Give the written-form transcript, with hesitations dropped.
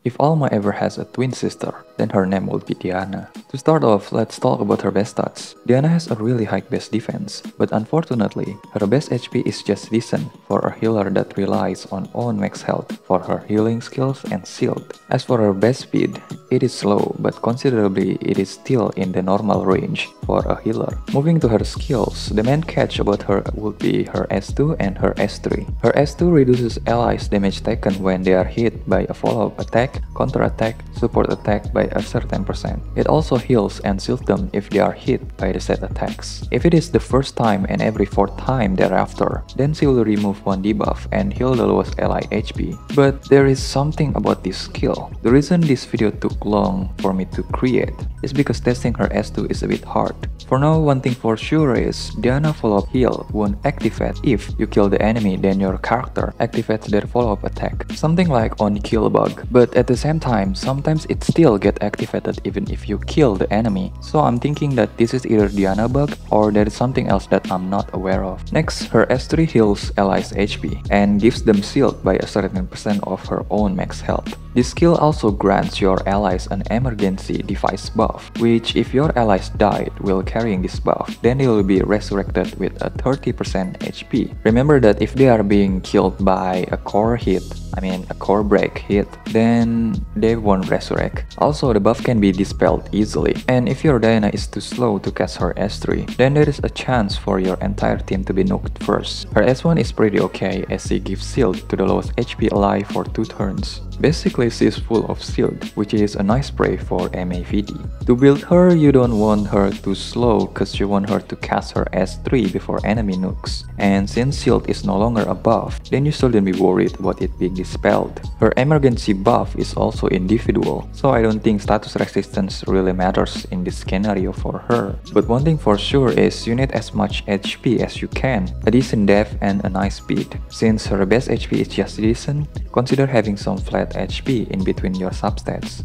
If Alma ever has a twin sister, then her name will be Diana. To start off, let's talk about her best stats. Diana has a really high base defense, but unfortunately, her base HP is just decent for a healer that relies on own max health for her healing skills and shield. As for her base speed, it is slow, but considerably it is still in the normal range for a healer. Moving to her skills, the main catch about her would be her S2 and her S3. Her S2 reduces allies' damage taken when they are hit by a follow-up attack, counter-attack, support attack by a certain percent. It also heals and shields them if they are hit by the set attacks. If it is the first time and every fourth time thereafter, then she will remove one debuff and heal the lowest ally HP. But there is something about this skill. The reason this video took long for me to create is because testing her S2 is a bit hard. For now, one thing for sure is Diana follow-up heal won't activate if you kill the enemy, then your character activates their follow-up attack. Something like on kill bug. But at the same time, sometimes it still get activated even if you kill the enemy. So I'm thinking that this is either Diana bug or there is something else that I'm not aware of. Next, her S3 heals allies HP and gives them shield by a certain percent of her own max health. This skill also grants your allies an emergency device buff, which if your allies died while carrying this buff, then they will be resurrected with a 30% HP. Remember that if they are being killed by a core break hit, then they won't resurrect. Also, the buff can be dispelled easily. And if your Diana is too slow to cast her S3, then there is a chance for your entire team to be nuked first. Her S1 is pretty okay as she gives shield to the lowest HP ally for 2 turns. Basically, she is full of shield, which is a nice spray for MAVD. To build her, you don't want her too slow cause you want her to cast her S3 before enemy nukes. And since shield is no longer a buff, then you shouldn't be worried about it being dispelled. Her emergency buff is also individual, so I don't think status resistance really matters in this scenario for her. But one thing for sure is you need as much HP as you can, a decent def and a nice speed. Since her base HP is just decent, consider having some flat HP in between your substats.